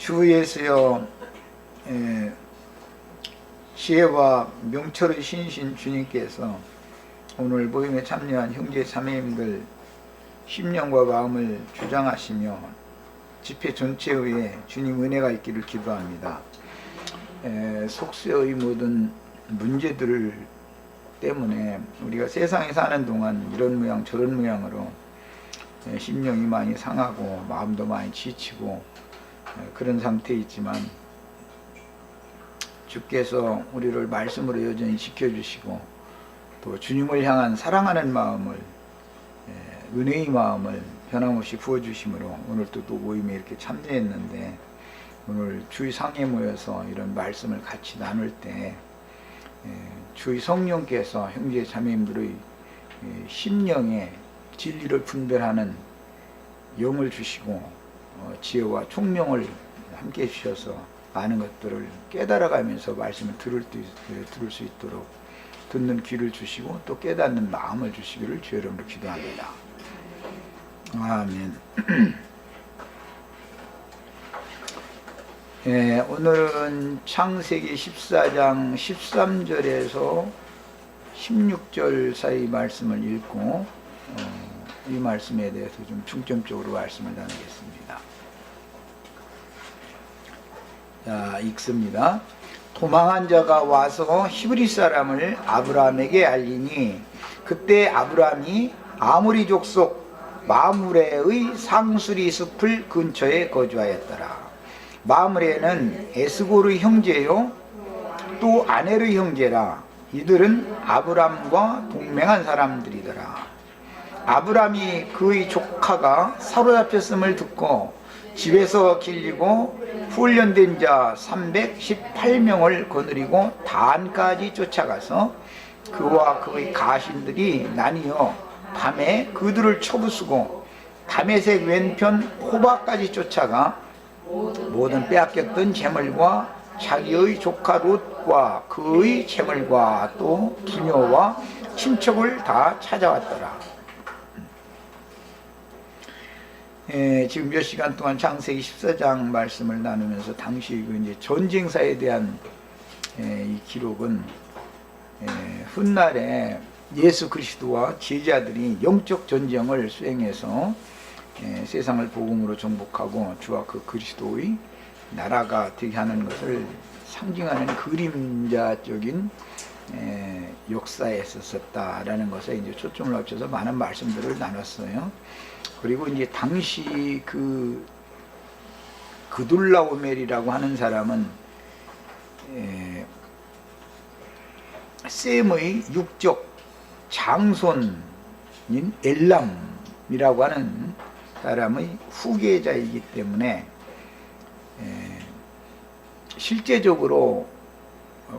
주 예수여, 지혜와 명철의 신신 주님께서 오늘 모임에 참여한 형제 자매님들 심령과 마음을 주장하시며 집회 전체에 주님 은혜가 있기를 기도합니다. 속세의 모든 문제들 때문에 우리가 세상에 사는 동안 이런 모양 저런 모양으로 심령이 많이 상하고 마음도 많이 지치고 그런 상태에 있지만 주께서 우리를 말씀으로 여전히 지켜주시고 또 주님을 향한 사랑하는 마음을, 은혜의 마음을 변함없이 부어주심으로 오늘 또 모임에 이렇게 참여했는데, 오늘 주의 상에 모여서 이런 말씀을 같이 나눌 때 주의 성령께서 형제 자매님들의 심령에 진리를 분별하는 영을 주시고 지혜와 총명을 함께 주셔서 많은 것들을 깨달아가면서 말씀을 들을 수 있도록 듣는 귀를 주시고 또 깨닫는 마음을 주시기를 주의 이름으로 기도합니다. 아멘. 오늘은 창세기 14장 13절에서 16절 사이 말씀을 읽고 이 말씀에 대해서 좀 중점적으로 말씀을 나누겠습니다. 자, 읽습니다. 도망한 자가 와서 히브리 사람을 아브라함에게 알리니 그때 아브라함이 아모리 족속 마므레의 상수리 숲을 근처에 거주하였더라. 마므레는 에스골의 형제요 또 아넬의 형제라. 이들은 아브람과 동맹한 사람들이더라. 아브람이 그의 조카가 사로잡혔음을 듣고 집에서 길리고 훈련된 자 318명을 거느리고 단까지 쫓아가서 그와 그의 가신들이 나뉘어 밤에 그들을 쳐부수고 다메섹 왼편 호바까지 쫓아가 모든 빼앗겼던 재물과 자기의 조카 롯과 그의 재물과 또 기묘와 친척을 다 찾아왔더라. 지금 몇 시간 동안 창세기 14장 말씀을 나누면서 당시 이제 전쟁사에 대한 이 기록은 훗날에 예수 그리스도와 제자들이 영적 전쟁을 수행해서 세상을 복음으로 정복하고 주와 그 그리스도의 나라가 되게 하는 것을 상징하는 그림자적인 역사에 있었다라는 것에 이제 초점을 맞춰서 많은 말씀들을 나눴어요. 그리고 이제 당시 그둘라오멜이라고 하는 사람은 셈의 육적 장손인 엘람이라고 하는 사람의 후계자이기 때문에 실제적으로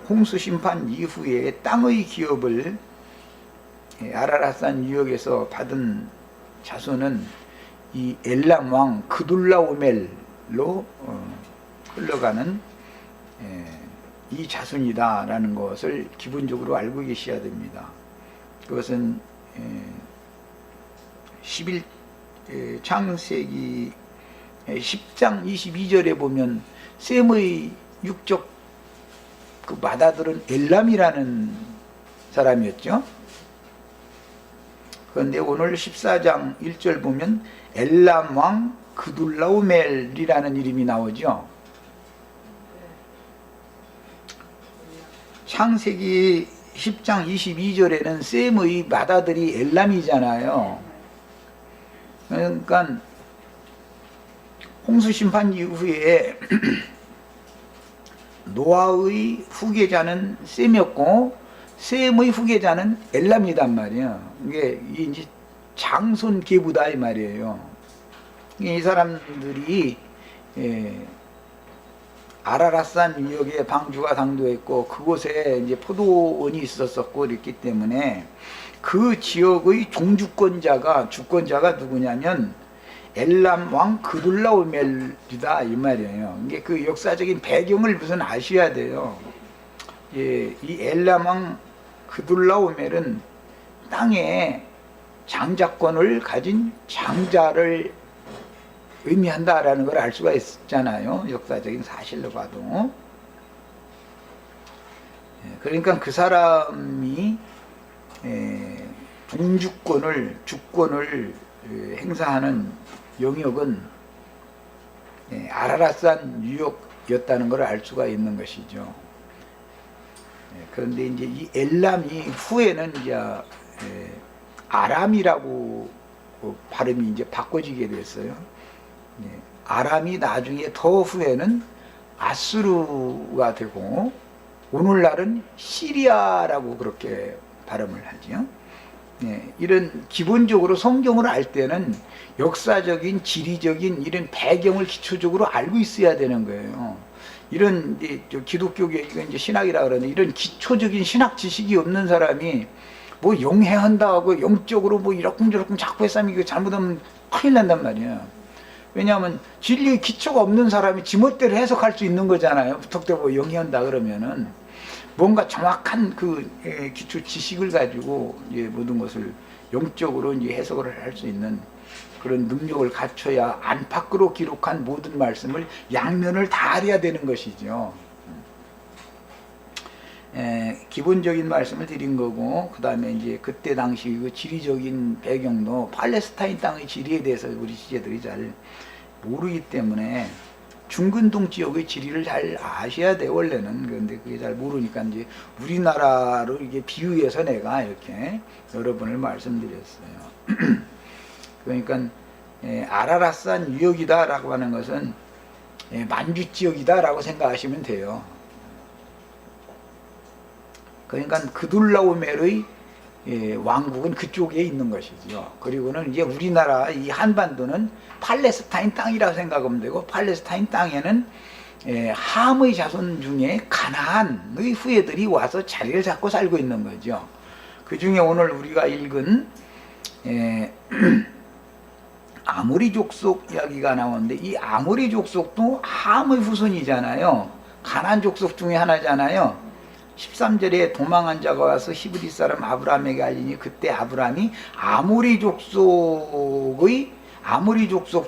홍수 심판 이후에 땅의 기업을 아라랏산 유역에서 받은 자손은 이 엘람 왕 그둘라오멜로 흘러가는 이 자손이다라는 것을 기본적으로 알고 계셔야 됩니다. 그것은 창세기 10장 22절에 보면 셈의 육적 그 맏아들은 엘람이라는 사람이었죠. 그런데 오늘 14장 1절 보면 엘람 왕 그둘라오멜이라는 이름이 나오죠. 창세기 10장 22절에는 셈의 맏아들이 엘람이잖아요. 그러니까 홍수 심판 이후에 노아의 후계자는 셈이었고 셈의 후계자는 엘람이단 말이에요. 이게 이제 장손 계부다 이 말이에요. 이 사람들이 아라랏산 유역에 방주가 당도했고 그곳에 이제 포도원이 있었었고 이랬기 때문에 그 지역의 종주권자가 누구냐면 엘람 왕 그둘라오멜이다 이 말이에요. 이게 그 역사적인 배경을 우선 아셔야 돼요. 이 엘람 왕 그둘라오멜은 땅에 장자권을 가진 장자를 의미한다라는 걸 알 수가 있잖아요. 역사적인 사실로 봐도. 그러니까 그 사람이 주권을 행사하는 영역은 아라랏산 유역이었다는 걸 알 수가 있는 것이죠. 그런데 이제 이 엘람이 후에는 이제 아람이라고 발음이 이제 바꿔지게 됐어요. 아람이 나중에 더 후에는 아수르가 되고 오늘날은 시리아라고 그렇게 발음을 하죠. 이런 기본적으로 성경을 알 때는 역사적인 지리적인 이런 배경을 기초적으로 알고 있어야 되는 거예요. 이런 기독교계 이제 신학이라 그러는데 이런 기초적인 신학 지식이 없는 사람이 뭐 용해한다 하고 영적으로 뭐 이러쿵저러쿵 자꾸 했으면 이거 잘못하면 큰일 난단 말이에요. 왜냐하면 진리의 기초가 없는 사람이 지멋대로 해석할 수 있는 거잖아요. 부탁되고 용해한다 그러면은 뭔가 정확한 그 기초 지식을 가지고 이제 모든 것을 영적으로 이제 해석을 할 수 있는 그런 능력을 갖춰야 안팎으로 기록한 모든 말씀을 양면을 다 알아야 되는 것이죠. 기본적인 말씀을 드린 거고, 그 다음에 이제 그때 당시 그 지리적인 배경도 팔레스타인 땅의 지리에 대해서 우리 지제들이 잘 모르기 때문에 중근동 지역의 지리를 잘 아셔야 돼, 원래는. 그런데 그게 잘 모르니까 이제 우리나라로 이게 비유해서 내가 이렇게 여러 번을 말씀드렸어요. 그러니까 아라랏산 유역이다라고 하는 것은 만주 지역이다라고 생각하시면 돼요. 그러니까 그둘라오멜의 왕국은 그쪽에 있는 것이죠. 그리고는 이제 우리나라 이 한반도는 팔레스타인 땅이라고 생각하면 되고, 팔레스타인 땅에는 함의 자손 중에 가나안의 후예들이 와서 자리를 잡고 살고 있는 거죠. 그 중에 오늘 우리가 읽은 아모리 족속 이야기가 나오는데, 이 아모리 족속도 함의 후손이잖아요. 가나안 족속 중에 하나잖아요. 13절에 도망한 자가 와서 히브리 사람 아브라함에게 알리니 그때 아브라함이 아모리 족속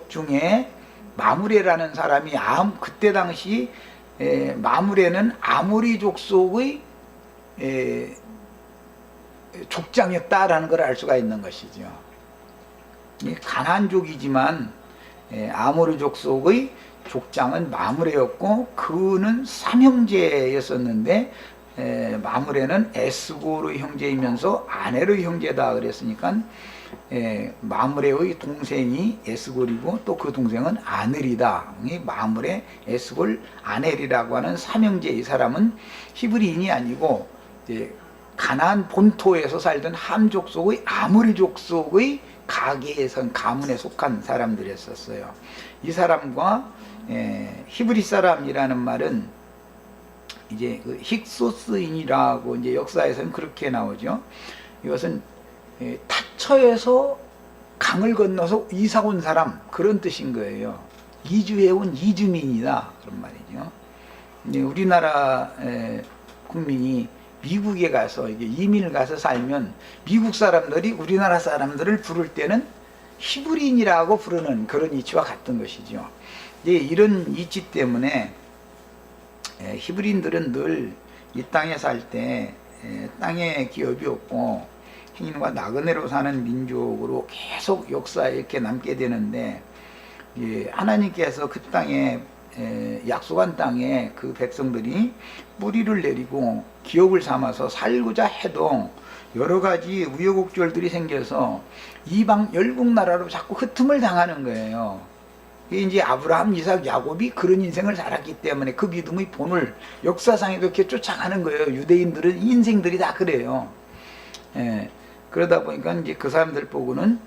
중에 마므레라는 사람이 그때 당시 마므레는 아모리 족속의 족장이었다라는 걸 알 수가 있는 것이죠. 가나안족이지만 아모리 족속의 족장은 마므레였고, 그는 삼형제였었는데 마므레는 에스골의 형제이면서 아넬의 형제다 그랬으니까 마므레의 동생이 에스골이고 또 그 동생은 아넬이다. 마므레, 에스골, 아넬이라고 하는 삼형제. 이 사람은 히브리인이 아니고 가나안 본토에서 살던 함 족속의 아모리 족속의 가계에선 가문에 속한 사람들이었어요. 이 사람과 히브리 사람이라는 말은 이제 그 힉소스인이라고 이제 역사에서는 그렇게 나오죠. 이것은 타처에서 강을 건너서 이사 온 사람, 그런 뜻인 거예요. 이주해 온 이주민이다, 그런 말이죠. 이제 우리나라 국민이 미국에 가서 이게 이민을 가서 살면 미국 사람들이 우리나라 사람들을 부를 때는 히브리인이라고 부르는 그런 이치와 같은 것이죠. 이제 이런 이치 때문에 히브리인들은 늘 이 땅에 살 때 땅에 기업이 없고 행인과 나그네로 사는 민족으로 계속 역사에 이렇게 남게 되는데, 하나님께서 그 땅에 약속한 땅에 그 백성들이 뿌리를 내리고 기업을 삼아서 살고자 해도 여러 가지 우여곡절들이 생겨서 이방 열국 나라로 자꾸 흩음을 당하는 거예요. 이제 아브라함, 이삭, 야곱이 그런 인생을 살았기 때문에 그 믿음의 본을 역사상에도 이렇게 쫓아가는 거예요. 유대인들은 인생들이 다 그래요. 그러다 보니까 이제 그 사람들 보고는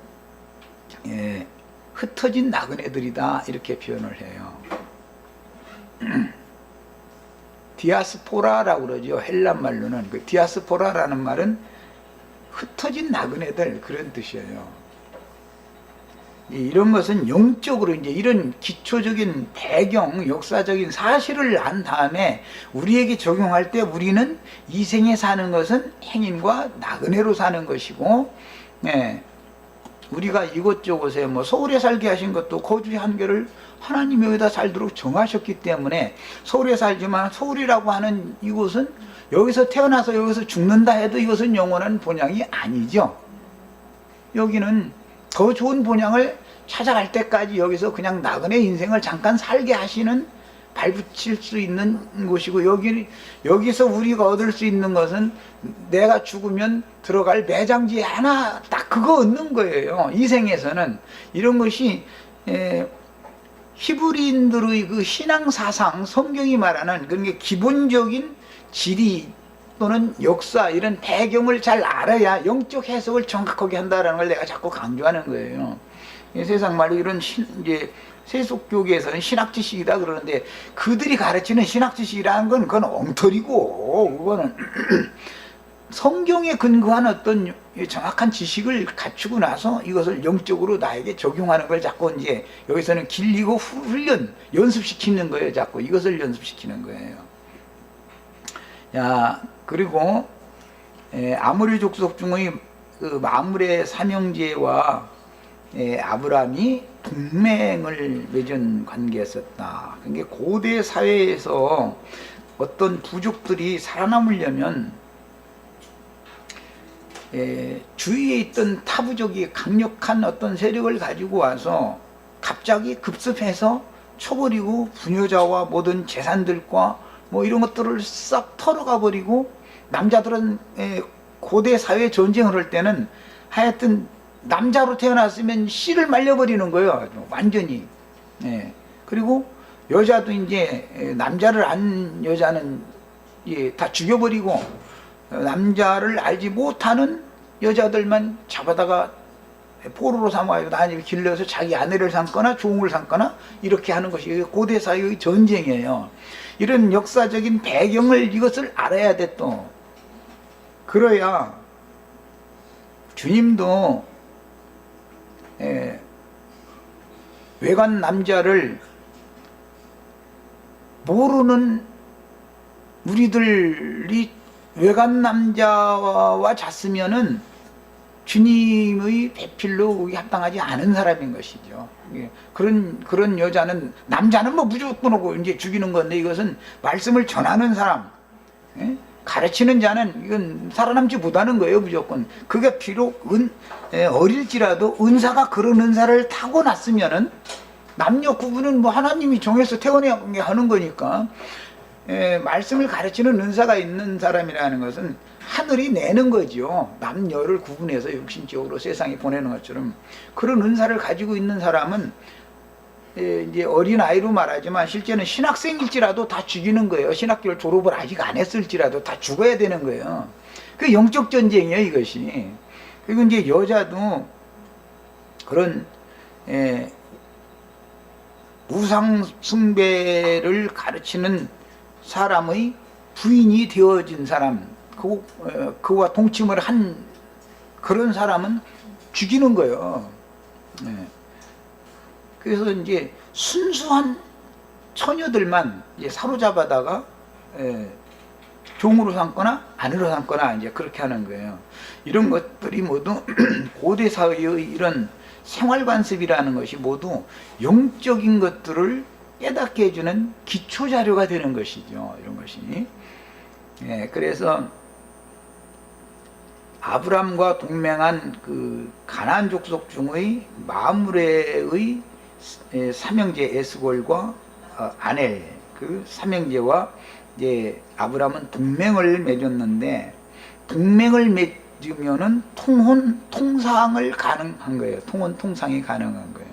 흩어진 나그네들이다, 이렇게 표현을 해요. 디아스포라라고 그러죠. 헬란 말로는. 그 디아스포라라는 말은 흩어진 나그네들, 그런 뜻이에요. 이런 것은 영적으로 이제 이런 기초적인 배경, 역사적인 사실을 안 다음에 우리에게 적용할 때 우리는 이 생에 사는 것은 행인과 나그네로 사는 것이고, 우리가 이곳저곳에 뭐 서울에 살게 하신 것도 거주의 한계를 하나님이 여기다 살도록 정하셨기 때문에 서울에 살지만 서울이라고 하는 이곳은 여기서 태어나서 여기서 죽는다 해도 이것은 영원한 본향이 아니죠. 여기는 더 좋은 본향을 찾아갈 때까지 여기서 그냥 나그네 인생을 잠깐 살게 하시는 발붙일 수 있는 곳이고, 여기서 우리가 얻을 수 있는 것은 내가 죽으면 들어갈 매장지에 하나 딱 그거 얻는 거예요. 이 생에서는 이런 것이 히브리인들의 그 신앙사상, 성경이 말하는 그런 게 기본적인 지리 또는 역사 이런 배경을 잘 알아야 영적 해석을 정확하게 한다는 걸 내가 자꾸 강조하는 거예요. 세상 말로 이런 이제 세속교계에서는 신학 지식이다 그러는데, 그들이 가르치는 신학 지식이라는 건 그건 엉터리고, 그거는 성경에 근거한 어떤 정확한 지식을 갖추고 나서 이것을 영적으로 나에게 적용하는 걸 자꾸 이제 여기서는 길리고 훈련, 연습시키는 거예요. 자꾸 이것을 연습시키는 거예요. 야, 그리고 아모리 족속 중의 그 마므레 삼형제와 아브라함이 동맹을 맺은 관계였었다. 그러니까 고대 사회에서 어떤 부족들이 살아남으려면 주위에 있던 타부족이 강력한 어떤 세력을 가지고 와서 갑자기 급습해서 쳐버리고 부녀자와 모든 재산들과 뭐 이런 것들을 싹 털어가 버리고, 남자들은 고대 사회 전쟁을 할 때는 하여튼 남자로 태어났으면 씨를 말려버리는 거예요. 완전히. 그리고 여자도 이제 남자를 안 여자는 다 죽여버리고, 남자를 알지 못하는 여자들만 잡아다가 포로로 삼아요. 나중에 길러서 자기 아내를 삼거나 종을 삼거나 이렇게 하는 것이 고대 사회의 전쟁이에요. 이런 역사적인 배경을, 이것을 알아야 돼. 또 그래야 주님도 외간 남자를 모르는 우리들이 외간 남자와 잤으면은 주님의 배필로 합당하지 않은 사람인 것이죠. 그런 여자는, 남자는 뭐 무조건 오고 이제 죽이는 건데, 이것은 말씀을 전하는 사람, 가르치는 자는 이건 살아남지 못하는 거예요. 무조건. 그게 비록 어릴지라도 은사가 그런 은사를 타고났으면은, 남녀 구분은 뭐 하나님이 정해서 태어나게 하는 거니까, 말씀을 가르치는 은사가 있는 사람이라는 것은 하늘이 내는 거죠. 남녀를 구분해서 육신적으로 세상에 보내는 것처럼. 그런 은사를 가지고 있는 사람은 이제 어린아이로 말하지만 실제는 신학생일지라도 다 죽이는 거예요. 신학교를 졸업을 아직 안 했을지라도 다 죽어야 되는 거예요. 그 영적 전쟁이에요, 이것이. 그리고 이제 여자도 그런 우상 숭배를 가르치는 사람의 부인이 되어진 사람, 그와 동침을 한 그런 사람은 죽이는 거예요. 그래서 이제 순수한 처녀들만 이제 사로잡아다가 종으로 삼거나 아내로 삼거나 이제 그렇게 하는 거예요. 이런 것들이 모두 고대 사회의 이런 생활 관습이라는 것이 모두 영적인 것들을 깨닫게 해주는 기초 자료가 되는 것이죠. 이런 것이. 그래서 아브람과 동맹한 그 가나안 족속 중의 마므레의 삼형제 에스골과 아넬, 그 삼형제와 이제 아브람은 동맹을 맺었는데, 동맹을 맺으면은 통상을 가능한 거예요. 통상이 가능한 거예요.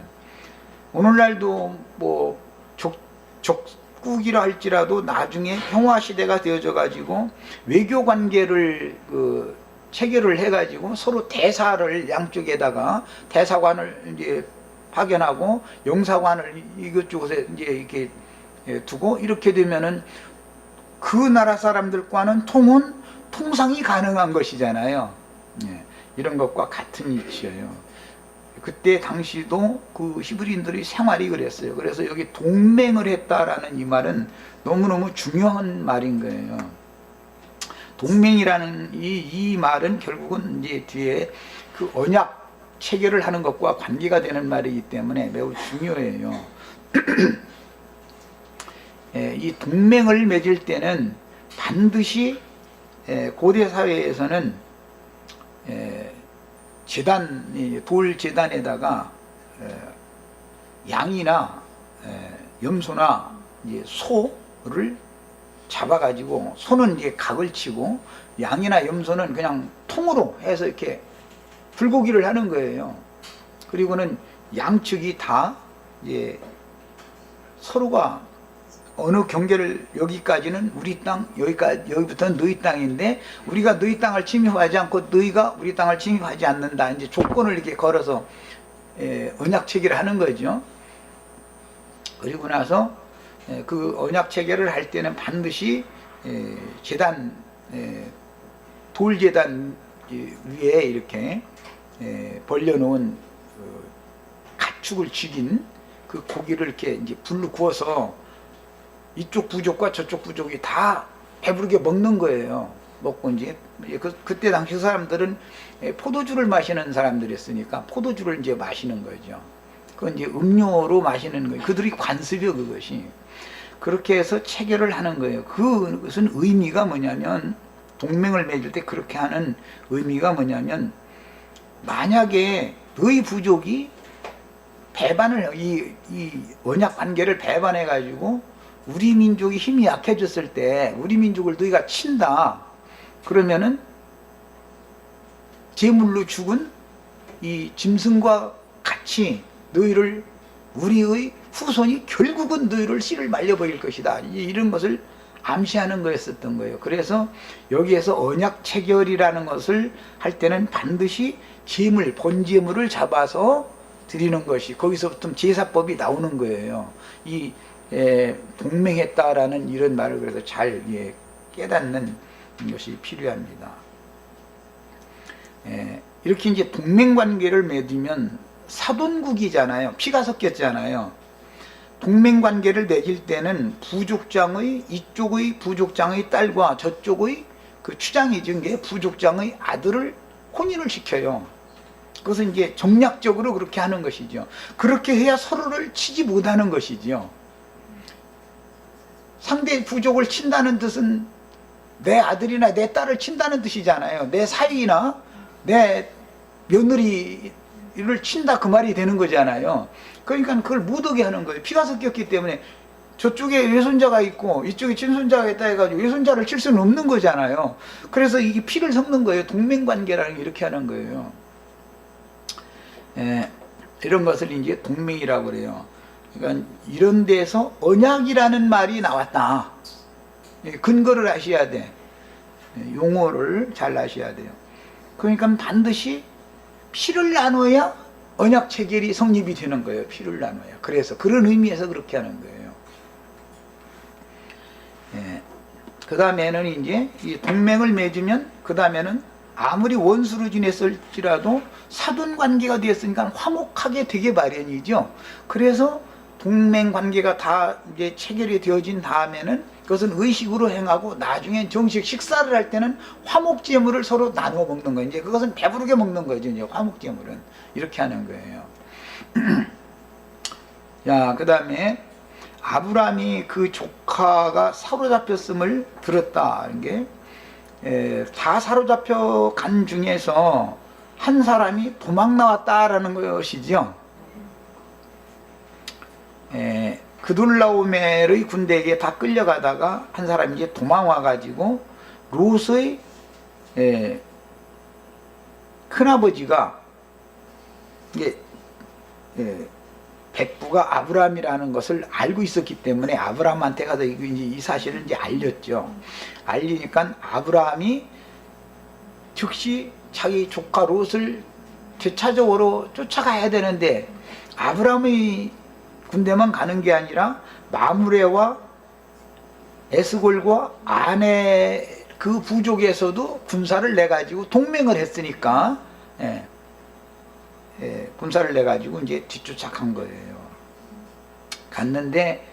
오늘날도 뭐 적국이라 할지라도 나중에 평화 시대가 되어져 가지고 외교 관계를 체결을 해 가지고 서로 대사를 양쪽에다가 대사관을 이제 파견하고 영사관을 이것저것에 이제 이렇게 두고, 이렇게 되면은 그 나라 사람들과는 통상이 가능한 것이잖아요. 이런 것과 같은 이치예요. 그때 당시도 그 히브리인들의 생활이 그랬어요. 그래서 여기 동맹을 했다라는 이 말은 너무너무 중요한 말인 거예요. 동맹이라는 이 말은 결국은 이제 뒤에 그 언약, 체결을 하는 것과 관계가 되는 말이기 때문에 매우 중요해요. 이 동맹을 맺을 때는 반드시 고대 사회에서는 제단, 돌 제단에다가 양이나 염소나 이제 소를 잡아가지고, 소는 이제 각을 치고 양이나 염소는 그냥 통으로 해서 이렇게 불고기를 하는 거예요. 그리고는 양측이 다 이제 서로가 어느 경계를, 여기까지는 우리 땅, 여기부터는 너희 땅인데 우리가 너희 땅을 침입하지 않고 너희가 우리 땅을 침입하지 않는다. 이제 조건을 이렇게 걸어서 언약 체결을 하는 거죠. 그리고 나서 그 언약 체결을 할 때는 반드시 제단, 돌 제단 위에 이렇게 벌려놓은 가축을 죽인 그 고기를 이렇게 이제 불로 구워서 이쪽 부족과 저쪽 부족이 다 배부르게 먹는 거예요. 먹고 이제 그때 당시 사람들은 포도주를 마시는 사람들이었으니까 포도주를 이제 마시는 거죠. 그건 이제 음료로 마시는 거예요. 그들이 관습이요, 그것이. 그렇게 해서 체결을 하는 거예요. 그것은 의미가 뭐냐면, 동맹을 맺을 때 그렇게 하는 의미가 뭐냐면, 만약에 너희 부족이 배반을, 이 언약 관계를 배반해 가지고 우리 민족이 힘이 약해졌을 때 우리 민족을 너희가 친다. 그러면은 제물로 죽은 이 짐승과 같이 너희를, 우리의 후손이 결국은 너희를 씨를 말려버릴 것이다. 이런 것을 암시하는 거였었던 거예요. 그래서 여기에서 언약 체결이라는 것을 할 때는 반드시 제물, 본제물을 잡아서 드리는 것이, 거기서부터 제사법이 나오는 거예요. 이 동맹했다라는 이런 말을 그래서 잘 깨닫는 것이 필요합니다. 이렇게 이제 동맹관계를 맺으면 사돈국이잖아요. 피가 섞였잖아요. 동맹관계를 맺을 때는 부족장의, 이쪽의 부족장의 딸과 저쪽의 그 추장이죠. 게 부족장의 아들을 혼인을 시켜요. 그것은 이제 정략적으로 그렇게 하는 것이죠. 그렇게 해야 서로를 치지 못하는 것이죠. 상대 부족을 친다는 뜻은 내 아들이나 내 딸을 친다는 뜻이잖아요. 내 사위나 내 며느리를 친다, 그 말이 되는 거잖아요. 그러니까 그걸 못 오게 하는 거예요. 피가 섞였기 때문에 저쪽에 외손자가 있고 이쪽에 친손자가 있다 해가지고 외손자를 칠 수는 없는 거잖아요. 그래서 이게 피를 섞는 거예요. 동맹관계라는 게 이렇게 하는 거예요. 이런 것을 이제 동맹이라고 그래요. 그러니까 이런 데서 언약이라는 말이 나왔다. 근거를 아셔야 돼. 용어를 잘 아셔야 돼요. 그러니까 반드시 피를 나눠야 언약 체결이 성립이 되는 거예요. 피를 나눠야. 그래서 그런 의미에서 그렇게 하는 거예요. 그 다음에는 이제 이 동맹을 맺으면, 그 다음에는 아무리 원수로 지냈을지라도 사돈 관계가 되었으니까 화목하게 되게 마련이죠. 그래서 동맹 관계가 다 이제 체결이 되어진 다음에는 그것은 의식으로 행하고, 나중엔 정식 식사를 할 때는 화목제물을 서로 나눠 먹는 거예요. 이제 그것은 배부르게 먹는 거죠. 이제 화목제물은 이렇게 하는 거예요. 자, 그 다음에 아브라함이 그 조카가 사로잡혔음을 들었다. 이게 다 사로잡혀 간 중에서 한 사람이 도망 나왔다라는 것이죠. 그돌라오멜의 군대에게 다 끌려가다가 한 사람이 이제 도망와 가지고 롯의 큰아버지가 이게 백부가 아브라함이라는 것을 알고 있었기 때문에 아브라함한테 가서 이 사실을 이제 알렸죠. 알리니까 아브라함이 즉시 자기 조카 롯을 되찾아오러 쫓아가야 되는데, 아브라함의 군대만 가는 게 아니라 마므레와 에스골과 아내 그 부족에서도 군사를 내 가지고 동맹을 했으니까 군사를 내 가지고 이제 뒤쫓아간 거예요. 갔는데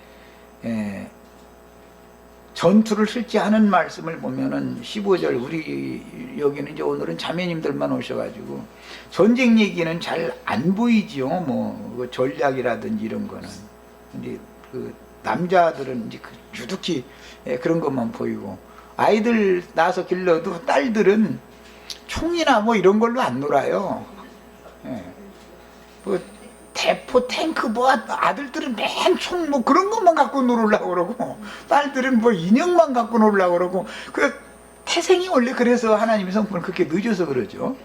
전투를 실제하는 말씀을 보면은 15절 우리 여기는 이제 오늘은 자매님들만 오셔가지고 전쟁 얘기는 잘 안 보이지요. 뭐 전략이라든지 이런 거는. 근데 그 남자들은 이제 주특히 그런 것만 보이고 아이들 낳아서 길러도 딸들은 총이나 뭐 이런 걸로 안 놀아요. 예. 뭐 대포, 탱크, 뭐 아들들은 맨 총 뭐 그런 것만 갖고 놀으려고 그러고 딸들은 뭐 인형만 갖고 놀으려고 그러고 그 태생이 원래 그래서 하나님의 성품을 그렇게 늦어서 그러죠.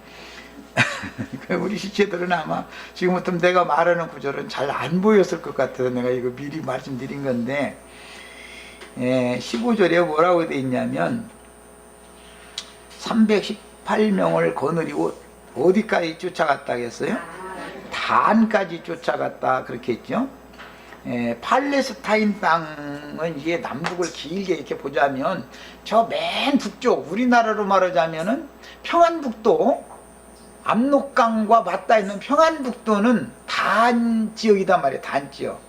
우리 시체들은 아마 지금부터 내가 말하는 구절은 잘 안 보였을 것 같아서 내가 이거 미리 말씀드린 건데 15절에 뭐라고 되어 있냐면 318명을 거느리고 어디까지 쫓아갔다 했어요? 단까지 쫓아갔다 그렇게 했죠. 팔레스타인 땅은 이게 남북을 길게 이렇게 보자면 저 맨 북쪽 우리나라로 말하자면은 평안북도 압록강과 맞닿아 있는 평안북도는 단 지역이단 말이에요. 단 지역.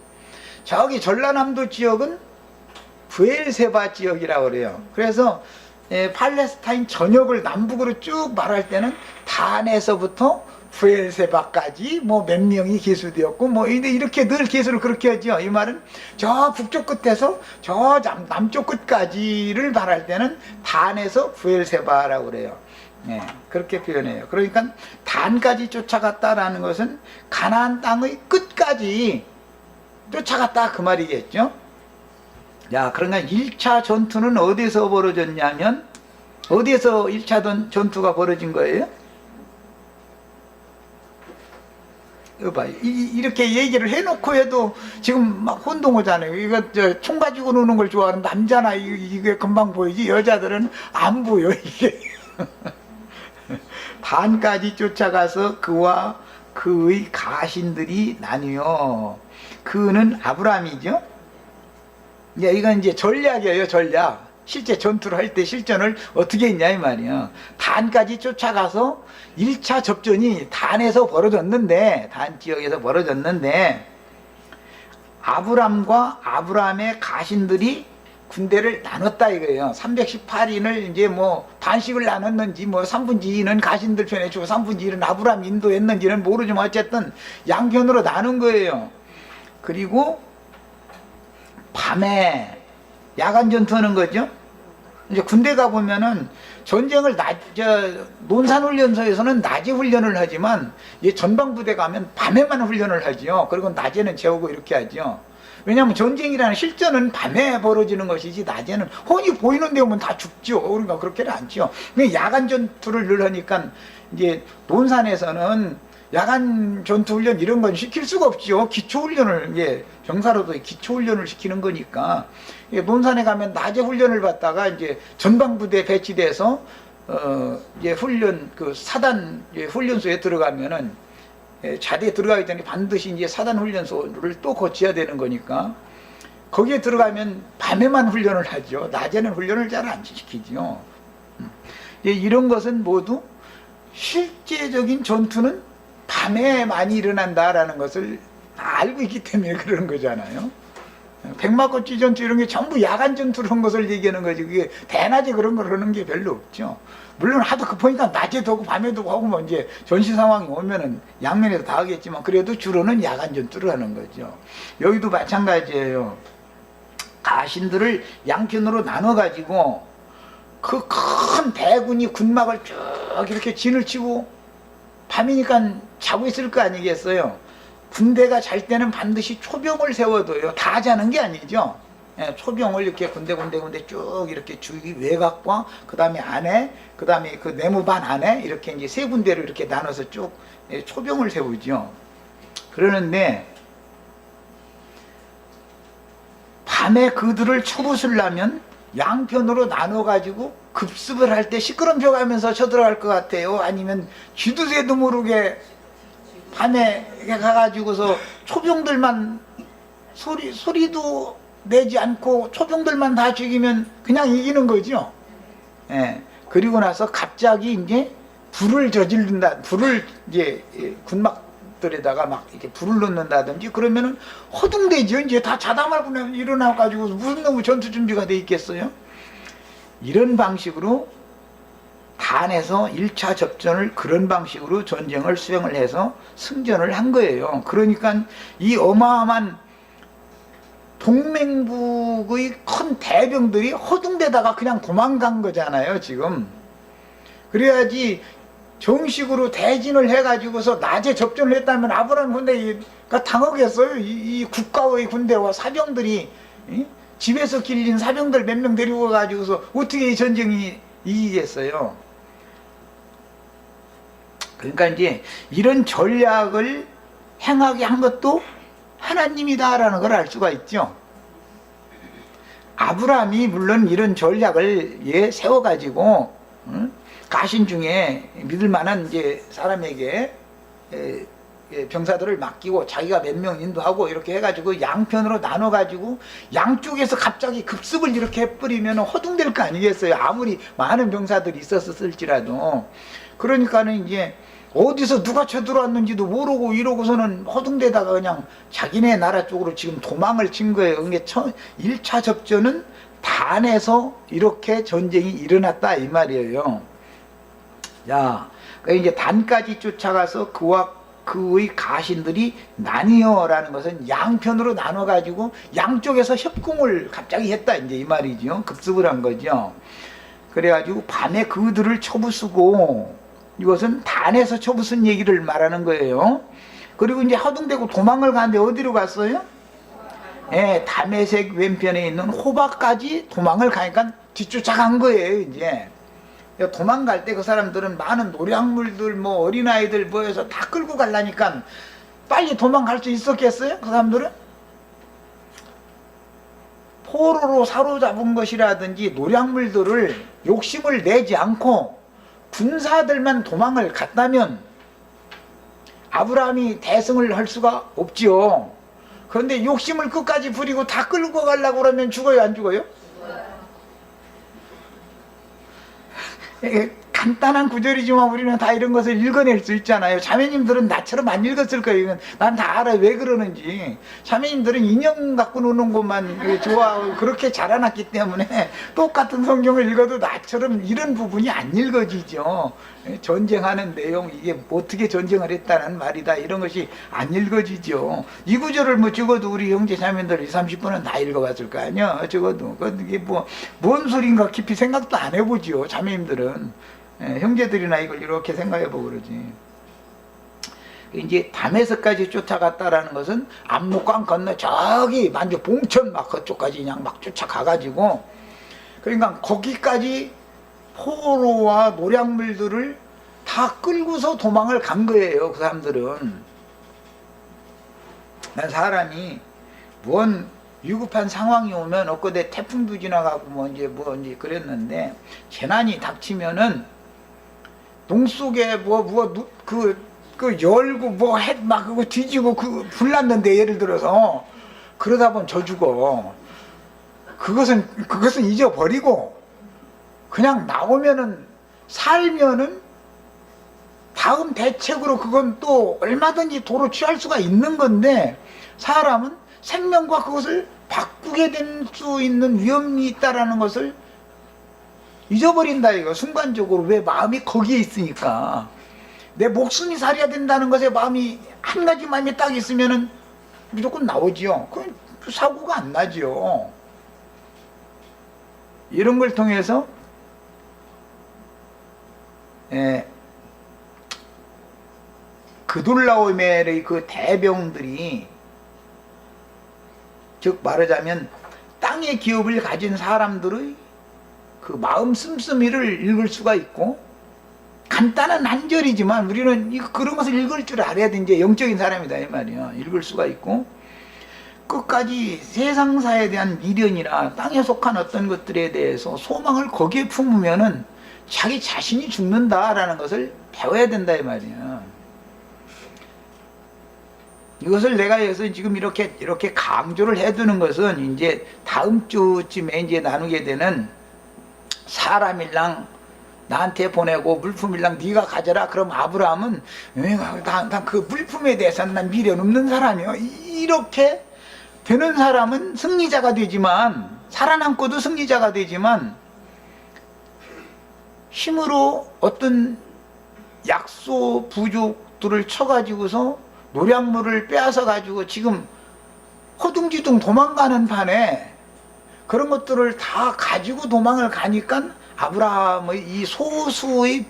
저기 전라남도 지역은 브엘세바 지역이라고 그래요. 그래서 팔레스타인 전역을 남북으로 쭉 말할 때는 단에서부터 브엘세바까지 뭐 몇 명이 기수되었고 뭐 이렇게 늘 기수를 그렇게 하죠. 이 말은 저 북쪽 끝에서 저 남쪽 끝까지를 말할 때는 단에서 브엘세바라고 그래요. 그렇게 표현해요. 그러니까 단까지 쫓아갔다라는 것은 가나안 땅의 끝까지 쫓아갔다 그 말이겠죠. 야, 그러니까 1차 전투는 어디서 벌어졌냐면 어디에서 1차 전투가 벌어진 거예요? 여봐, 이렇게 얘기를 해놓고 해도 지금 막 혼동하잖아요. 이거 총 가지고 노는 걸 좋아하는 남자나 이게 금방 보이지 여자들은 안 보여 이게. 단까지 쫓아가서 그와 그의 가신들이 나뉘어. 그는 아브라함이죠. 이건 이제 전략이에요, 전략. 실제 전투를 할 때 실전을 어떻게 했냐 이 말이야. 단까지 쫓아가서 1차 접전이 단에서 벌어졌는데, 단 지역에서 벌어졌는데 아브람과 아브라함의 가신들이 군대를 나눴다 이거예요. 318인을 이제 뭐 반씩을 나눴는지 뭐 3분의 2는 가신들 편에 주고 3분의 1은 아브라함 인도했는지는 모르지만 어쨌든 양편으로 나눈 거예요. 그리고 밤에 야간 전투하는 거죠. 이제 군대 가 보면은 전쟁을 논산훈련소에서는 낮에 훈련을 하지만 전방부대 가면 밤에만 훈련을 하죠. 그리고 낮에는 재우고 이렇게 하죠. 왜냐하면 전쟁이라는 실전은 밤에 벌어지는 것이지 낮에는 훤히 보이는 데 오면 다 죽죠. 그러니까 그렇게는 않죠. 야간 전투를 늘 하니까 이제 논산에서는 야간 전투 훈련 이런 건 시킬 수가 없죠. 기초 훈련을 병사로도 기초 훈련을 시키는 거니까 논산에 가면 낮에 훈련을 받다가 이제 전방부대 배치돼서 이제 훈련 그 사단 훈련소에 들어가면은 자대에 들어가기 전에 반드시 이제 사단 훈련소를 또 거쳐야 되는 거니까 거기에 들어가면 밤에만 훈련을 하죠. 낮에는 훈련을 잘 안 시키죠. 이런 것은 모두 실제적인 전투는 밤에 많이 일어난다라는 것을 알고 있기 때문에 그러는 거잖아요. 백마꽃 전투 이런 게 전부 야간 전투를 한 것을 얘기하는 거지. 그게 대낮에 그런 걸 하는 게 별로 없죠. 물론 하도 급하니까 낮에도 하고 밤에도 하고 뭐 이제 전시 상황이 오면은 양면에서 다 하겠지만 그래도 주로는 야간 전투를 하는 거죠. 여기도 마찬가지예요. 가신들을 양편으로 나눠 가지고 그 큰 대군이 군막을 쭉 이렇게 진을 치고 밤이니까 자고 있을 거 아니겠어요. 군대가 잘 때는 반드시 초병을 세워둬요. 다 자는 게 아니죠. 초병을 이렇게 군데 쭉 이렇게 주위 외곽과 그 다음에 안에 그 다음에 그 내무반 안에 이렇게 이제 세 군데로 이렇게 나눠서 쭉 초병을 세우죠. 그러는데 밤에 그들을 쳐부수려면 양편으로 나눠 가지고 급습을 할 때 시끄럼펴 가면서 쳐들어갈 것 같아요. 아니면 쥐두새도 모르게 밤에 가가지고서 초병들만 소리도 내지 않고 초병들만 다 죽이면 그냥 이기는 거죠. 그리고 나서 갑자기 이제 불을 저지른다. 불을 이제 군막 집들에다가 막 이렇게 불을 넣는다든지 그러면은 허둥대죠. 이제 다 자다 말고 일어나 가지고 무슨 놈의 전투 준비가 돼 있겠어요? 이런 방식으로 단에서 1차 접전을 그런 방식으로 전쟁을 수행을 해서 승전을 한 거예요. 그러니까 이 어마어마한 동맹국의 큰 대병들이 허둥대다가 그냥 도망간 거잖아요, 지금. 그래야지 정식으로 대진을 해가지고서 낮에 접전을 했다면 아브라함 군대가 당하겠어요. 이 국가의 군대와 사병들이, 집에서 길린 사병들 몇 명 데리고 가지고서 어떻게 이 전쟁이 이기겠어요. 그러니까 이제 이런 전략을 행하게 한 것도 하나님이다라는 걸 알 수가 있죠. 아브라함이 물론 이런 전략을 세워가지고 가신 중에 믿을 만한 이제 사람에게 병사들을 맡기고 자기가 몇 명 인도하고 이렇게 해가지고 양편으로 나눠가지고 양쪽에서 갑자기 급습을 이렇게 해버리면 허둥댈 거 아니겠어요. 아무리 많은 병사들이 있었을지라도. 그러니까는 이제 어디서 누가 쳐들어왔는지도 모르고 이러고서는 허둥대다가 그냥 자기네 나라 쪽으로 지금 도망을 친 거예요. 그러니까 1차 접전은 단에서 이렇게 전쟁이 일어났다 이 말이에요. 자, 그러니까 이제 단까지 쫓아가서 그와 그의 가신들이 나뉘어라는 것은 양편으로 나눠가지고 양쪽에서 협공을 갑자기 했다 이제 이 말이죠. 급습을 한 거죠. 그래가지고 밤에 그들을 쳐부수고, 이것은 단에서 쳐부순 얘기를 말하는 거예요. 그리고 이제 허둥대고 도망을 가는데 어디로 갔어요? 다메섹 왼편에 있는 호박까지 도망을 가니까 뒤쫓아간 거예요. 이제 도망갈 때 그 사람들은 많은 노량물들 뭐 어린아이들 뭐 해서 다 끌고 가려니까 빨리 도망갈 수 있었겠어요? 그 사람들은 포로로 사로잡은 것이라든지 노량물들을 욕심을 내지 않고 군사들만 도망을 갔다면 아브라함이 대승을 할 수가 없지요. 그런데 욕심을 끝까지 부리고 다 끌고 가려고 그러면 죽어요, 안 죽어요? 간단한 구절이지만 우리는 다 이런 것을 읽어낼 수 있잖아요. 자매님들은 나처럼 안 읽었을 거예요. 난 다 알아요. 왜 그러는지. 자매님들은 인형 갖고 노는 것만 좋아하고 그렇게 자라났기 때문에 똑같은 성경을 읽어도 나처럼 이런 부분이 안 읽어지죠. 전쟁하는 내용, 이게 어떻게 전쟁을 했다는 말이다, 이런 것이 안 읽어지죠. 이 구절을 뭐 적어도 우리 형제 자매들 20, 30분은 다 읽어봤을 거 아니야. 적어도 이게 뭔 소린가 깊이 생각도 안 해보죠. 자매님들은. 형제들이나 이걸 이렇게 생각해보고 그러지. 이제 담에서까지 쫓아갔다라는 것은 압록강 건너 저기 만주 봉천 막 그쪽까지 그냥 막 쫓아가가지고, 그러니까 거기까지 포로와 노량물들을 다 끌고서 도망을 간 거예요. 그 사람들은. 사람이 뭔 위급한 상황이 오면 엊그제 태풍도 지나가고 뭐 이제 그랬는데, 재난이 닥치면은 농 속에 그 열고 막 그거 뒤지고 불 났는데, 예를 들어서 그러다 보면 저 죽어. 그것은 잊어버리고 그냥 나오면은, 살면은 다음 대책으로 그건 또 얼마든지 도로 취할 수가 있는 건데, 사람은 생명과 그것을 바꾸게 될 수 있는 위험이 있다라는 것을 잊어버린다 이거. 순간적으로. 왜? 마음이 거기에 있으니까. 내 목숨이 살아야 된다는 것에 마음이 한 가지 마음이 딱 있으면은 무조건 나오지요. 그럼 사고가 안 나지요. 이런 걸 통해서 그돌라오멜의 그 대병들이, 즉 말하자면 땅의 기업을 가진 사람들의 그 마음 씀씀이를 읽을 수가 있고, 간단한 한 절이지만 우리는 그런 것을 읽을 줄 알아야 돼. 이제 영적인 사람이다 이 말이야. 읽을 수가 있고, 끝까지 세상사에 대한 미련이나 땅에 속한 어떤 것들에 대해서 소망을 거기에 품으면은 자기 자신이 죽는다라는 것을 배워야 된다 이 말이야. 이것을 내가 여기서 지금 이렇게 강조를 해두는 것은, 이제 다음 주쯤에 이제 나누게 되는 사람일랑 나한테 보내고 물품일랑 네가 가져라. 그럼 아브라함은 난 그 물품에 대해서는 난 미련 없는 사람이요. 이렇게 되는 사람은 승리자가 되지만, 살아남고도 승리자가 되지만, 힘으로 어떤 약소 부족들을 쳐가지고서 노량물을 빼앗아 가지고 지금 허둥지둥 도망가는 판에 그런 것들을 다 가지고 도망을 가니까 아브라함의 이 소수의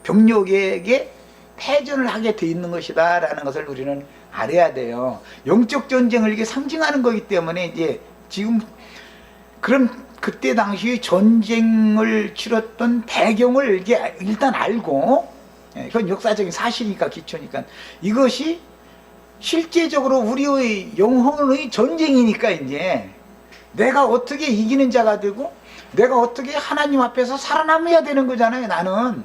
병력에게 패전을 하게 돼 있는 것이다 라는 것을 우리는 알아야 돼요. 영적 전쟁을 이게 상징하는 거기 때문에 이제 지금 그런 그때 당시 전쟁을 치렀던 배경을 이게 일단 알고, 그건 역사적인 사실이니까, 기초니까, 이것이 실제적으로 우리의 영혼의 전쟁이니까 이제 내가 어떻게 이기는 자가 되고 내가 어떻게 하나님 앞에서 살아남아야 되는 거잖아요. 나는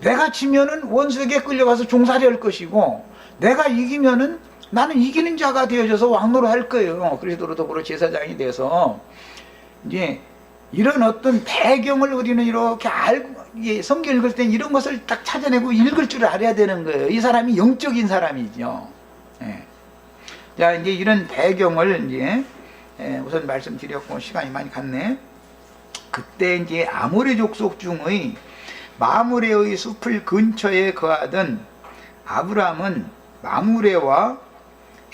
내가 지면은 원수에게 끌려가서 종살이 할 것이고, 내가 이기면은 나는 이기는 자가 되어져서 왕노로 할 거예요. 그리스도로 더불어 제사장이 돼서. 이제 이런 어떤 배경을 우리는 이렇게 알고, 성경 읽을 때 이런 것을 딱 찾아내고 읽을 줄 알아야 되는 거예요. 이 사람이 영적인 사람이죠. 예. 자, 이제 이런 배경을 이제 우선 말씀드렸고 시간이 많이 갔네. 그때 이제 아모레 족속 중의 마므레의 숲을 근처에 거하던 아브람은 마므레와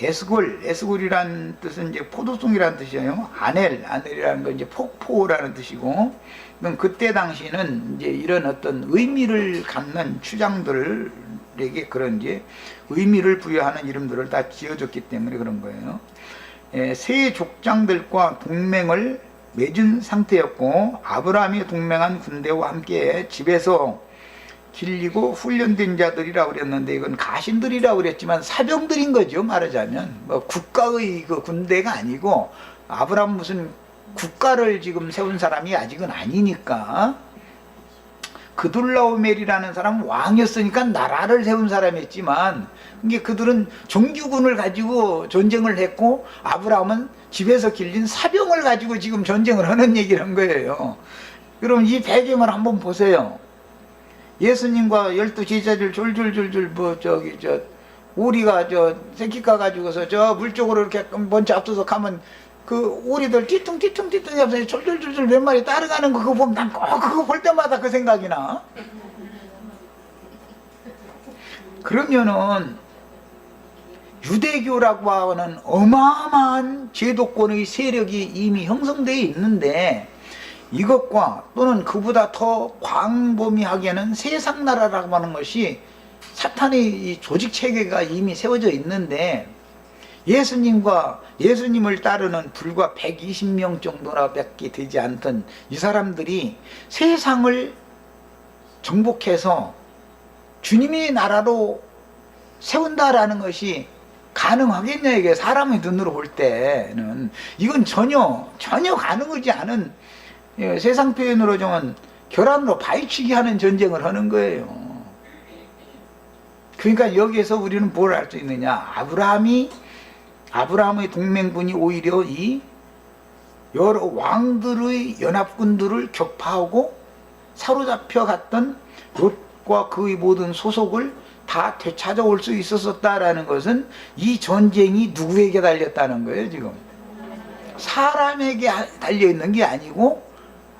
에스골이라는 뜻은 이제 포도송이라는 뜻이에요. 아넬이라는 건 이제 폭포라는 뜻이고, 그때 당시는 이제 이런 어떤 의미를 갖는 추장들에게 그런 이제 의미를 부여하는 이름들을 다 지어줬기 때문에 그런 거예요. 세 족장들과 동맹을 맺은 상태였고, 아브라함이 동맹한 군대와 함께 집에서 길리고 훈련된 자들이라고 그랬는데, 이건 가신들이라고 그랬지만 사병들인 거죠. 말하자면 뭐 국가의 그 군대가 아니고, 아브라함 무슨 국가를 지금 세운 사람이 아직은 아니니까. 그둘라오멜이라는 사람은 왕이었으니까 나라를 세운 사람이었지만, 이게 그들은 정규군을 가지고 전쟁을 했고, 아브라함은 집에서 길린 사병을 가지고 지금 전쟁을 하는 얘기를 한 거예요. 그럼 이 배경을 한번 보세요. 예수님과 12제자들 줄줄줄줄 오리가 새끼 까가지고서 저 물 쪽으로 이렇게 먼저 앞서서 가면 그 오리들 띠뚱띠뚱 하면서 줄줄줄줄 몇 마리 따라가는 거 그거 보면 난 꼭 그거 볼 때마다 그 생각이 나. 그러면은 유대교라고 하는 어마어마한 제도권의 세력이 이미 형성되어 있는데, 이것과 또는 그보다 더 광범위하게는 세상나라라고 하는 것이 사탄의 이 조직체계가 이미 세워져 있는데, 예수님을 따르는 불과 120명 정도나 밖에 되지 않던 이 사람들이 세상을 정복해서 주님의 나라로 세운다라는 것이 가능하겠냐, 이게 사람의 눈으로 볼 때는. 이건 전혀 가능하지 않은, 세상 표현으로 정한 결함으로 파헤치기 하는 전쟁을 하는 거예요. 그러니까 여기에서 우리는 뭘 알 수 있느냐, 아브라함의 동맹군이 오히려 이 여러 왕들의 연합군들을 격파하고 사로잡혀 갔던 롯과 그의 모든 소속을 다 되찾아올 수 있었다라는 것은 이 전쟁이 누구에게 달렸다는 거예요. 지금 사람에게 달려있는 게 아니고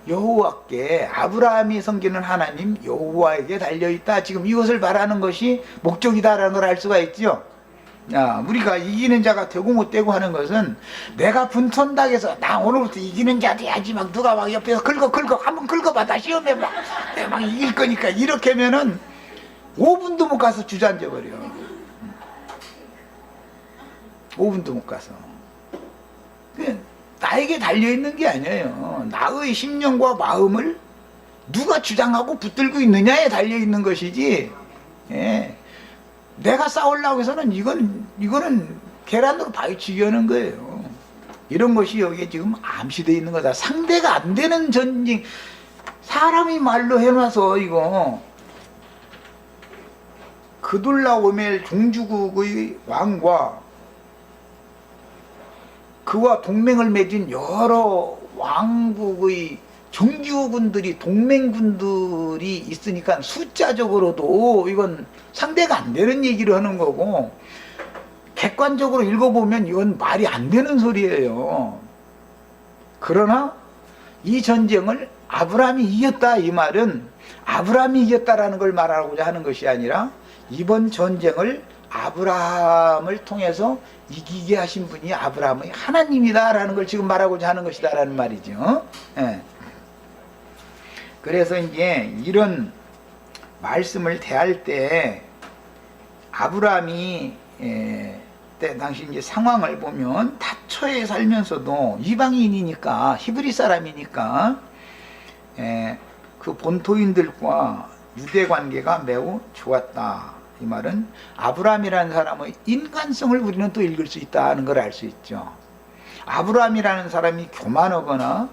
여호와께, 아브라함이 섬기는 하나님 여호와에게 달려있다. 지금 이것을 말하는 것이 목적이다라는 걸 알 수가 있죠. 우리가 이기는 자가 되고 못 되고 하는 것은, 내가 분턴다고 해서 나 오늘부터 이기는 자 돼야지 막 누가 막 옆에서 긁어 한번 긁어봐, 다 시험해봐, 내가 막 이길 거니까, 이렇게 하면은 5분도 못 가서 주저앉아 버려. 5분도 못 가서. 나에게 달려있는 게 아니에요. 나의 심령과 마음을 누가 주장하고 붙들고 있느냐에 달려있는 것이지, 내가 싸우려고 해서는 이거는 계란으로 파헤치기 하는 거예요. 이런 것이 여기에 지금 암시되어 있는 거다. 상대가 안 되는 전쟁, 사람이 말로 해놔서 이거 그둘라오멜 종주국의 왕과 그와 동맹을 맺은 여러 왕국의 정규군들이 동맹군들이 있으니까 숫자적으로도 이건 상대가 안 되는 얘기를 하는 거고, 객관적으로 읽어보면 이건 말이 안 되는 소리예요. 그러나 이 전쟁을 아브라함이 이겼다, 이 말은 아브라함이 이겼다라는 걸 말하고자 하는 것이 아니라 이번 전쟁을 아브라함을 통해서 이기게 하신 분이 아브라함의 하나님이다라는 걸 지금 말하고자 하는 것이다라는 말이죠. 예. 그래서 이제 이런 말씀을 대할 때 아브라함이 때 당시 이제 상황을 보면 타처에 살면서도 이방인이니까, 히브리 사람이니까 그 본토인들과 유대 관계가 매우 좋았다. 이 말은 아브라함이라는 사람의 인간성을 우리는 또 읽을 수 있다는 걸 알 수 있죠. 아브라함이라는 사람이 교만하거나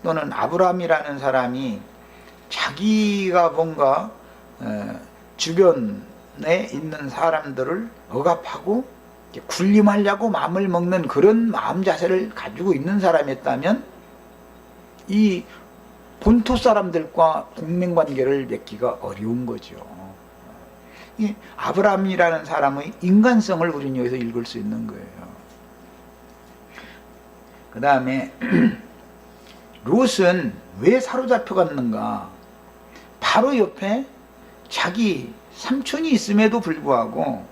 또는 아브라함이라는 사람이 자기가 뭔가 주변에 있는 사람들을 억압하고 군림하려고 마음을 먹는 그런 마음 자세를 가지고 있는 사람이었다면 이 본토 사람들과 동맹관계를 맺기가 어려운 거죠. 이 아브라함이라는 사람의 인간성을 우리는 여기서 읽을 수 있는 거예요. 그 다음에 롯은 왜 사로잡혀갔는가? 바로 옆에 자기 삼촌이 있음에도 불구하고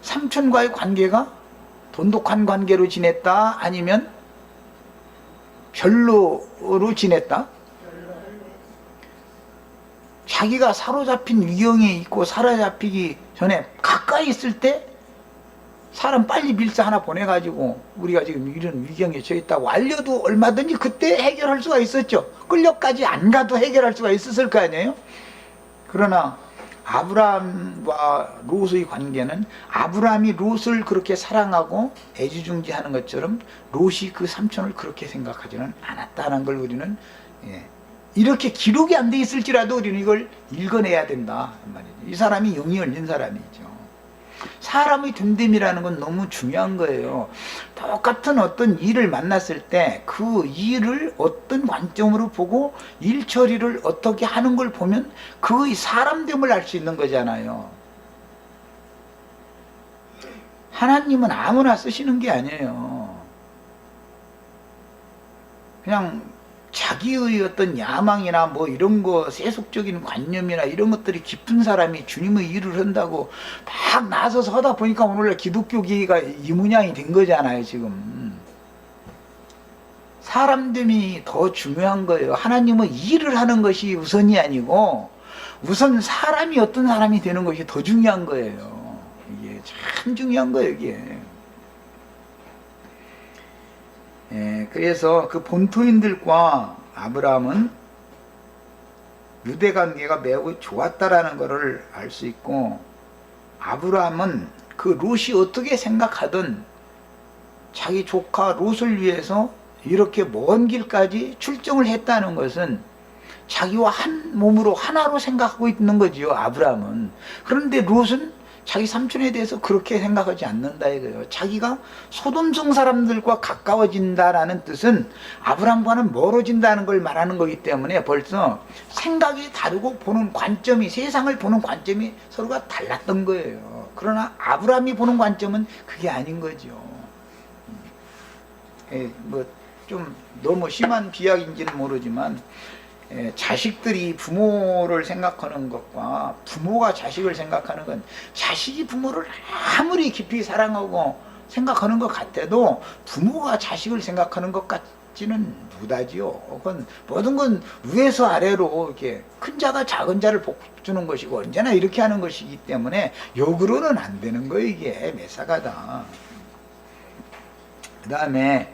삼촌과의 관계가 돈독한 관계로 지냈다? 아니면 별로로 지냈다? 자기가 사로잡힌 위경에 있고 사로잡히기 전에 가까이 있을 때 사람 빨리 밀사 하나 보내가지고 우리가 지금 이런 위경에 처했다고 알려도 얼마든지 그때 해결할 수가 있었죠. 끌려까지 안 가도 해결할 수가 있었을 거 아니에요. 그러나 아브라함과 롯의 관계는 아브라함이 롯을 그렇게 사랑하고 애지중지하는 것처럼 롯이 그 삼촌을 그렇게 생각하지는 않았다는 걸 우리는 이렇게 기록이 안 돼 있을지라도 우리는 이걸 읽어내야 된다 말이죠. 이 사람이 영이 열린 사람이죠. 사람의 됨됨이라는 건 너무 중요한 거예요. 똑같은 어떤 일을 만났을 때 그 일을 어떤 관점으로 보고 일 처리를 어떻게 하는 걸 보면 그의 사람됨을 알 수 있는 거잖아요. 하나님은 아무나 쓰시는 게 아니에요. 그냥 자기의 어떤 야망이나 뭐 이런 거 세속적인 관념이나 이런 것들이 깊은 사람이 주님의 일을 한다고 막 나서서 하다 보니까 오늘날 기독교계가 이 모양이 된 거잖아요. 지금 사람됨이 더 중요한 거예요. 하나님은 일을 하는 것이 우선이 아니고 우선 사람이 어떤 사람이 되는 것이 더 중요한 거예요. 이게 참 중요한 거예요. 이게 그래서 그 본토인들과 아브라함은 유대 관계가 매우 좋았다라는 것을 알 수 있고, 아브라함은 그 롯이 어떻게 생각하든 자기 조카 롯을 위해서 이렇게 먼 길까지 출정을 했다는 것은 자기와 한 몸으로 하나로 생각하고 있는 거지요, 아브라함은. 그런데 롯은 자기 삼촌에 대해서 그렇게 생각하지 않는다 이거예요. 자기가 소돔성 사람들과 가까워진다라는 뜻은 아브라함과는 멀어진다는 걸 말하는 거기 때문에 벌써 생각이 다르고 보는 관점이, 세상을 보는 관점이 서로가 달랐던 거예요. 그러나 아브라함이 보는 관점은 그게 아닌 거죠. 뭐 좀 너무 심한 비약인지는 모르지만 자식들이 부모를 생각하는 것과 부모가 자식을 생각하는 건, 자식이 부모를 아무리 깊이 사랑하고 생각하는 것 같아도 부모가 자식을 생각하는 것 같지는 못하지요. 그건 모든 건 위에서 아래로 이렇게 큰 자가 작은 자를 복주는 것이고 언제나 이렇게 하는 것이기 때문에 역으로는 안 되는 거예요. 이게 매사가다. 그 다음에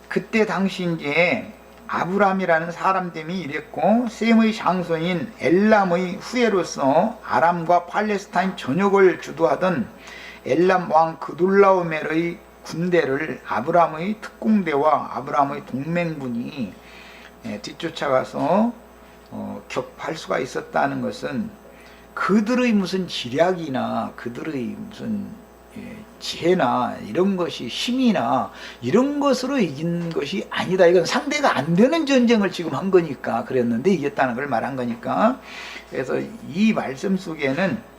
그때 당시 이제 아브람이라는 사람됨이 이랬고, 셈의 장손인 엘람의 후예로서 아람과 팔레스타인 전역을 주도하던 엘람 왕 그둘라오멜의 군대를 아브람의 특공대와 아브람의 동맹군이 뒤쫓아가서 격파할 수가 있었다는 것은 그들의 무슨 지략이나 그들의 무슨 지혜나 이런 것이 힘이나 이런 것으로 이긴 것이 아니다. 이건 상대가 안 되는 전쟁을 지금 한 거니까 그랬는데 이겼다는 걸 말한 거니까. 그래서 이 말씀 속에는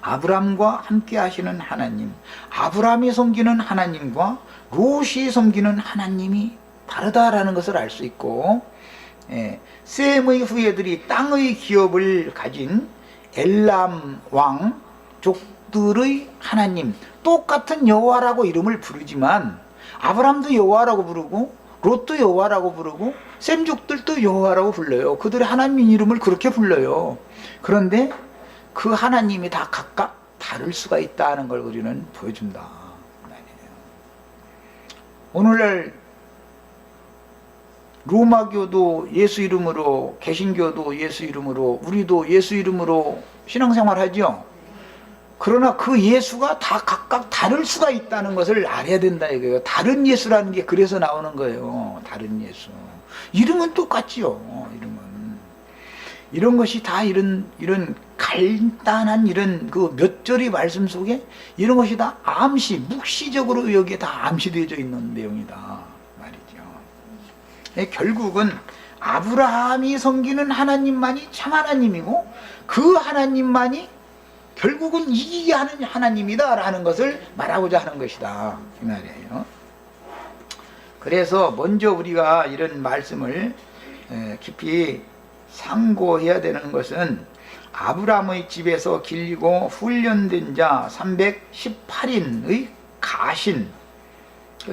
아브람과 함께 하시는 하나님, 아브람이 섬기는 하나님과 롯이 섬기는 하나님이 다르다라는 것을 알 수 있고, 셈의 후예들이 땅의 기업을 가진 엘람 왕족들의 하나님, 똑같은 여호와라고 이름을 부르지만 아브람도 여호와라고 부르고 롯도 여호와라고 부르고 셈족들도 여호와라고 불러요. 그들의 하나님 이름을 그렇게 불러요. 그런데 그 하나님이 다 각각 다를 수가 있다는 걸 우리는 보여준다. 오늘날 로마교도 예수 이름으로, 개신교도 예수 이름으로, 우리도 예수 이름으로 신앙생활 하죠. 그러나 그 예수가 다 각각 다를 수가 있다는 것을 알아야 된다 이거예요. 다른 예수라는 게 그래서 나오는 거예요. 다른 예수. 이름은 똑같지요. 이름은. 이런 것이 다 이런 간단한 이런 그 몇 절의 말씀 속에 이런 것이 다 암시, 묵시적으로 여기에 다 암시되어져 있는 내용이다 말이죠. 결국은 아브라함이 섬기는 하나님만이 참 하나님이고 그 하나님만이 결국은 이기게 하는 하나님이다 라는 것을 말하고자 하는 것이다 이 말이에요. 그래서 먼저 우리가 이런 말씀을 깊이 상고해야 되는 것은 아브라함의 집에서 길리고 훈련된 자 318인의 가신,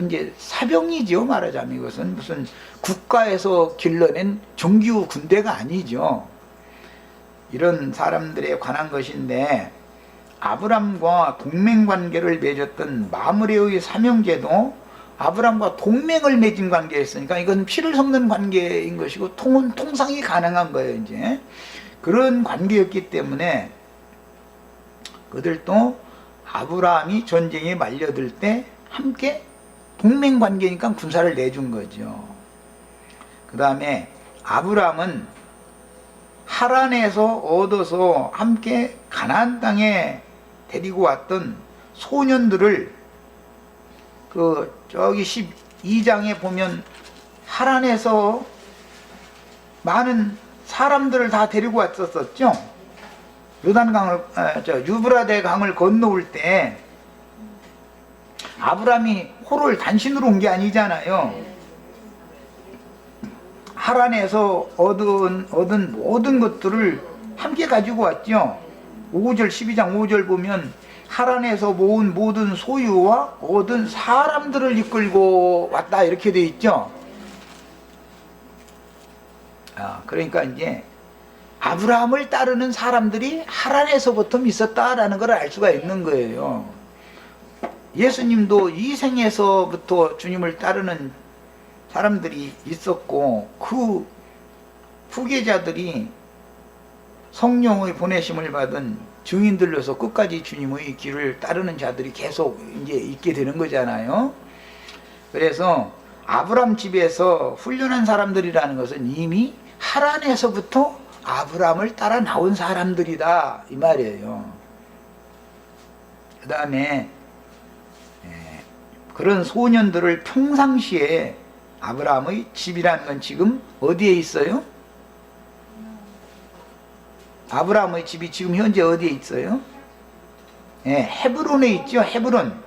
이제 사병이죠. 말하자면 이것은 무슨 국가에서 길러낸 정규 군대가 아니죠. 이런 사람들에 관한 것인데, 아브람과 동맹관계를 맺었던 마므레의 사명제도 아브람과 동맹을 맺은 관계였으니까 이건 피를 섞는 관계인 것이고 통상이 가능한 거예요. 이제 그런 관계였기 때문에 그들도 아브라함이 전쟁에 말려들 때 함께 동맹관계니까 군사를 내준 거죠. 그 다음에 아브라함은 하란에서 얻어서 함께 가나안 땅에 데리고 왔던 소년들을 저기 12장에 보면 하란에서 많은 사람들을 다 데리고 왔었죠. 유브라데 강을 건너올 때 아브라함이 호를 단신으로 온 게 아니잖아요. 하란에서 얻은 모든 것들을 함께 가지고 왔죠. 5절 12장 5절 보면 하란에서 모은 모든 소유와 얻은 사람들을 이끌고 왔다 이렇게 돼 있죠. 그러니까 이제 아브라함을 따르는 사람들이 하란에서부터 있었다라는 걸 알 수가 있는 거예요. 예수님도 이 생에서부터 주님을 따르는 사람들이 있었고 그 후계자들이 성령의 보내심을 받은 증인들로서 끝까지 주님의 길을 따르는 자들이 계속 이제 있게 되는 거잖아요. 그래서 아브람 집에서 훈련한 사람들이라는 것은 이미 하란에서부터 아브람을 따라 나온 사람들이다 이 말이에요. 그 다음에 그런 소년들을 평상시에 아브라함의 집이라는 건 지금 어디에 있어요? 아브라함의 집이 지금 현재 어디에 있어요? 헤브론에 있죠. 헤브론.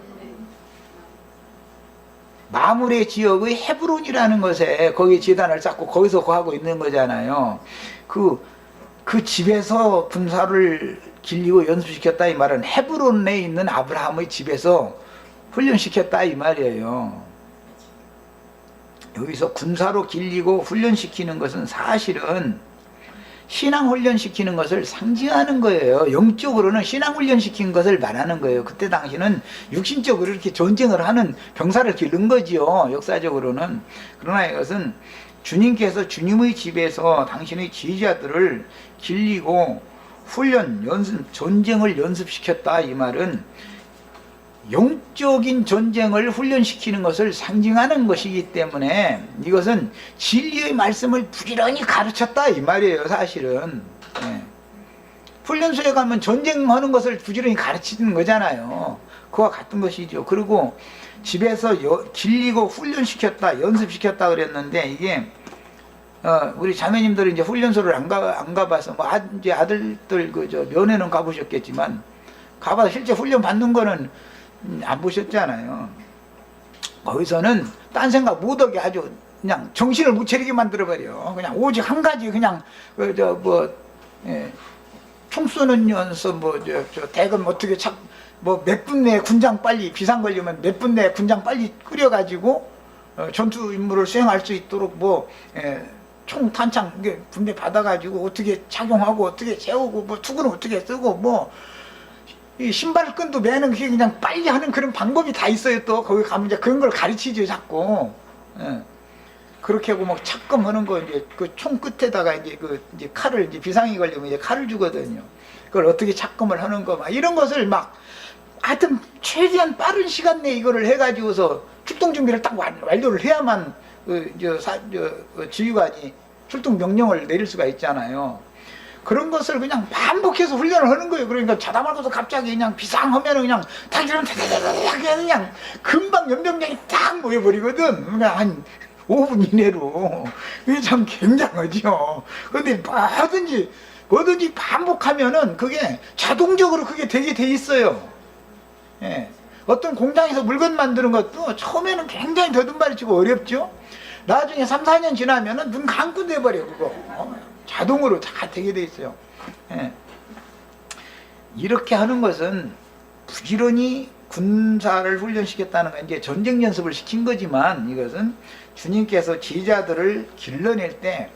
마므레 지역의 헤브론이라는 것에 거기 제단을 쌓고 거기서 하고 있는 거잖아요. 그 집에서 군사를 길리고 연습시켰다 이 말은 헤브론에 있는 아브라함의 집에서 훈련시켰다 이 말이에요. 여기서 군사로 길리고 훈련시키는 것은 사실은 신앙 훈련시키는 것을 상징하는 거예요. 영적으로는 신앙 훈련시킨 것을 말하는 거예요. 그때 당시는 육신적으로 이렇게 전쟁을 하는 병사를 기른 거지요. 역사적으로는. 그러나 이것은 주님께서 주님의 집에서 당신의 지휘자들을 길리고 훈련, 연습, 전쟁을 연습시켰다 이 말은 영적인 전쟁을 훈련시키는 것을 상징하는 것이기 때문에 이것은 진리의 말씀을 부지런히 가르쳤다 이 말이에요. 사실은 훈련소에 가면 전쟁하는 것을 부지런히 가르치는 거잖아요. 그와 같은 것이죠. 그리고 집에서 길리고 훈련시켰다, 연습시켰다 그랬는데 이게 우리 자매님들은 이제 훈련소를 안 가봐서 뭐 이제 아들들 그저 면회는 가보셨겠지만 가봐서 실제 훈련 받는 거는 안 보셨잖아요. 거기서는 딴 생각 못하게 아주 그냥 정신을 못 차리게 만들어버려. 그냥 오직 한 가지 그냥 총 쏘는 연습 대금 어떻게 몇 분 내에 군장 빨리 비상 걸리면 몇 분 내에 군장 빨리 끓여가지고 전투 임무를 수행할 수 있도록 총 탄창 분배 받아가지고 어떻게 착용하고 어떻게 세우고 투구는 어떻게 쓰고 이 신발끈도 매는 게 그냥 빨리 하는 그런 방법이 다 있어요. 또 거기 가면 이제 그런 걸 가르치죠 자꾸. 그렇게 하고 착검하는 거 이제 그 총 끝에다가 이제 칼을 이제 비상이 걸리면 이제 칼을 주거든요. 그걸 어떻게 착검을 하는 거 이런 것을 하여튼 최대한 빠른 시간 내에 이거를 해가지고서 출동 준비를 딱 완료를 해야만 지휘관이 출동 명령을 내릴 수가 있잖아요. 그런 것을 그냥 반복해서 훈련을 하는 거예요. 그러니까 자다 말고서 갑자기 그냥 비상하면 그냥 그냥 금방 연병장이 딱 모여버리거든. 그러니까 한 5분 이내로. 그게 참 굉장하죠. 그런데 뭐든지 반복하면은 그게 자동적으로 그게 되게 돼 있어요. 어떤 공장에서 물건 만드는 것도 처음에는 굉장히 더듬발치고 어렵죠. 나중에 3, 4년 지나면은 눈 감고 돼버려 그거. 자동으로 다 되게 돼 있어요. 이렇게 하는 것은 부지런히 군사를 훈련시켰다는 건 이제 전쟁 연습을 시킨 거지만 이것은 주님께서 제자들을 길러낼 때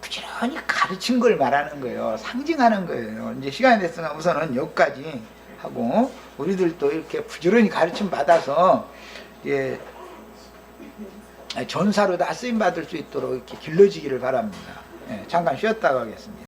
부지런히 가르친 걸 말하는 거예요. 상징하는 거예요. 이제 시간이 됐으면 우선은 여기까지 하고 우리들도 이렇게 부지런히 가르침 받아서 전사로 다 쓰임 받을 수 있도록 이렇게 길러지기를 바랍니다. 잠깐 쉬었다 가겠습니다.